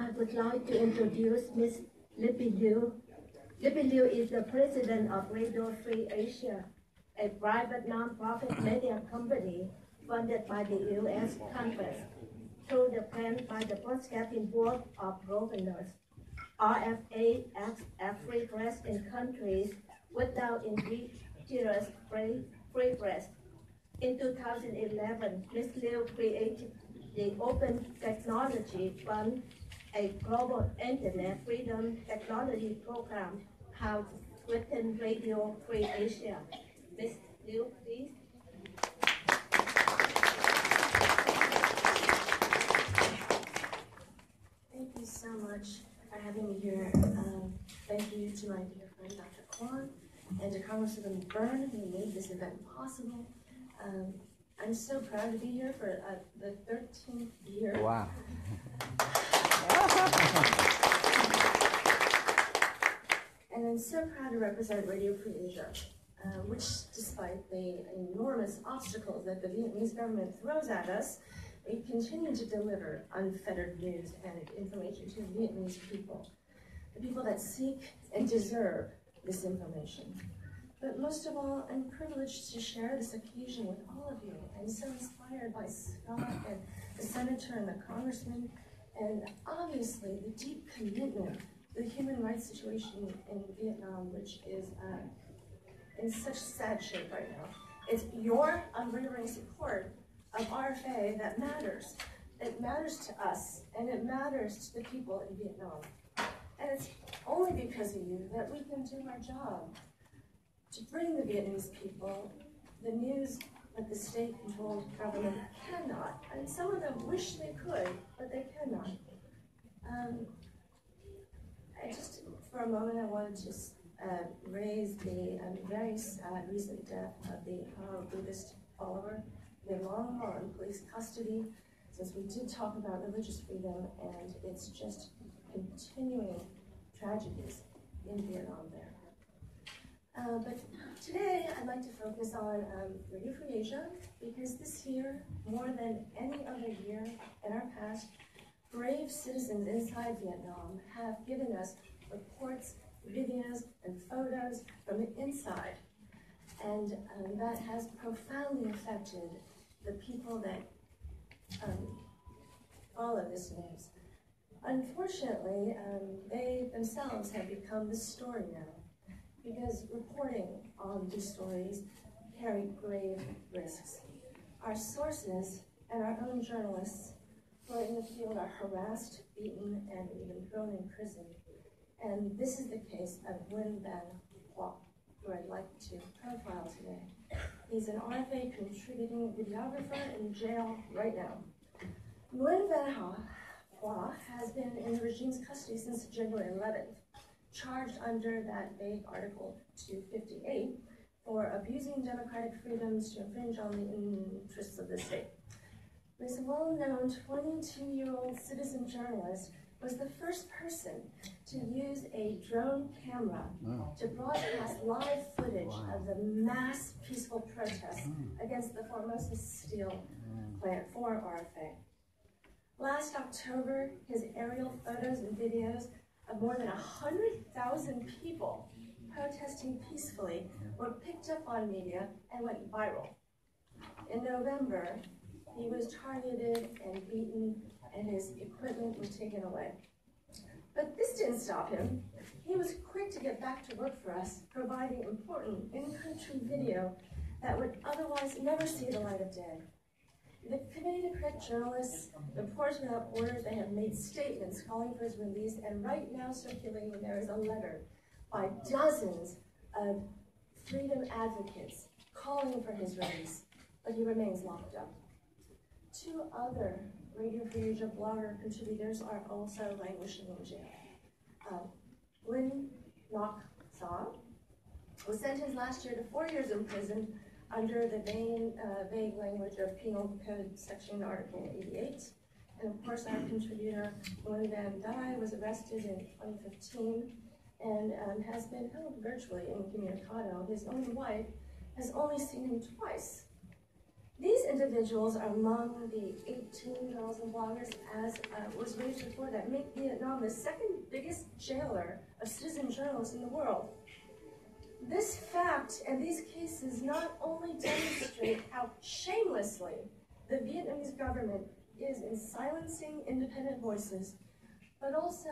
I would like to introduce Ms. Libby Liu. Libby Liu is the president of Radio Free Asia, a private non-profit media company funded by the U.S. Congress through the plan by the Broadcasting Board of Governors. RFA acts as free press in countries without indigenous free press. In 2011, Ms. Liu created the Open Technology Fund, a global internet freedom technology program housed within Radio Free Asia. Ms. Liu, please. Thank you so much for having me here. Thank you to my dear friend, Dr. Kwan, and to Congresswoman Byrne, who made this event possible. I'm so proud to be here for the 13th year. Wow. And I'm so proud to represent Radio Free Asia, which, despite the enormous obstacles that the Vietnamese government throws at us, we continue to deliver unfettered news and information to the Vietnamese people, the people that seek and deserve this information. But most of all, I'm privileged to share this occasion with all of you. I'm so inspired by Scott and the senator and the congressman, and obviously the deep commitment to the human rights situation in Vietnam, which is in such sad shape right now. It's your unwavering support of RFA that matters. It matters to us, and it matters to the people in Vietnam. And it's only because of you that we can do our job to bring the Vietnamese people the news that the state-controlled government cannot. And some of them wish they could, but they cannot. For a moment, I wanted to raise the very sad recent death of the Buddhist follower, Lin Long, while in police custody, since we did talk about religious freedom, and it's just continuing tragedies in Vietnam there. But today, I'd like to focus on Radio Free Asia, because this year, more than any other year in our past, brave citizens inside Vietnam have given us reports, videos, and photos from the inside. And that has profoundly affected the people that follow this news. Unfortunately, they themselves have become the story now, because reporting on these stories carry grave risks. Our sources and our own journalists who are in the field are harassed, beaten, and even thrown in prison. And this is the case of Nguyen Van Hoa, who I'd like to profile today. He's an RFA contributing videographer in jail right now. Nguyen Van Hoa has been in the regime's custody since January 11th, charged under that vague Article 258 for abusing democratic freedoms to infringe on the interests of the state. This well-known 22-year-old citizen journalist was the first person to use a drone camera to broadcast live footage of the mass peaceful protests against the Formosa steel plant for RFA. Last October, his aerial photos and videos of more than 100,000 people protesting peacefully were picked up on media and went viral. In November, he was targeted and beaten, and his equipment was taken away. But this didn't stop him. He was quick to get back to work for us, providing important in-country video that would otherwise never see the light of day. The Committee to Protect Journalists, Reporters Without Borders, they have made statements calling for his release, and right now circulating there is a letter by dozens of freedom advocates calling for his release, but he remains locked up. Two other Radio Free Asia blogger contributors are also languishing in jail. Lin Nok Sa was sentenced last year to 4 years in prison under the vague language of Penal Code Section Article 88. And of course, our contributor, Nguyen Van Dai, was arrested in 2015 and has been held virtually incommunicado. His own wife has only seen him twice. These individuals are among the 18,000 bloggers, as was raised before, that make Vietnam the second biggest jailer of citizen journalists in the world. This fact and these cases not only demonstrate how shamelessly the Vietnamese government is in silencing independent voices, but also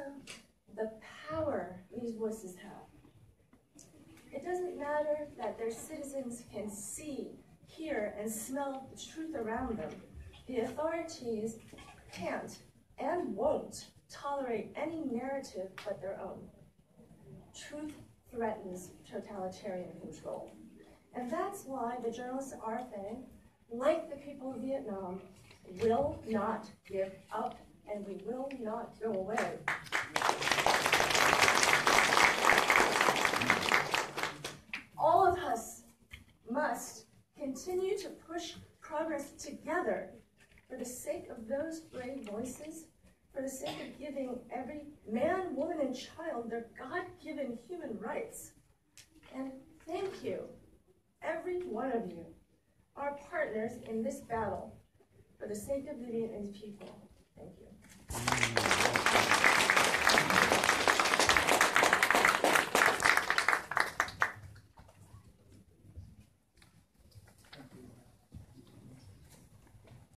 the power these voices have. It doesn't matter that their citizens can see, hear, and smell the truth around them. The authorities can't and won't tolerate any narrative but their own. Truth threatens totalitarian control. And that's why the journalists of RFA, like the people of Vietnam, will not give up, and we will not go away. All of us must continue to push progress together for the sake of those brave voices, for the sake of giving every man, woman, and child their God-given human rights. And thank you, every one of you, our partners in this battle for the sake of the Vietnamese people. Thank you.